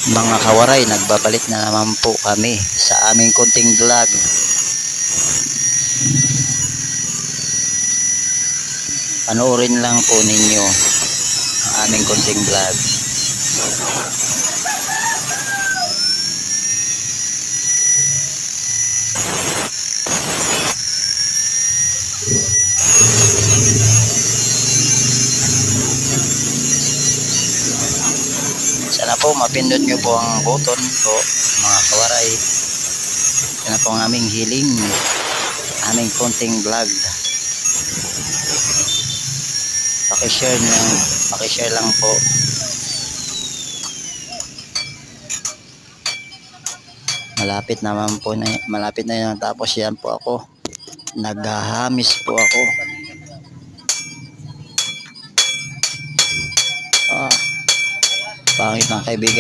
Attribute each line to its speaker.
Speaker 1: Mga kawaray, nagbabalik na naman po kami sa aming konting vlog. Panoorin lang po ninyo ang aming konting vlog. Sana po mapindot nyo po ang button po, mga kawaray. Yan po ang aming hiling, aming konting vlog. Pakishare lang po. Malapit na yan, tapos yan po ako. Naghahamis po ako. Pangit ng kaibigan.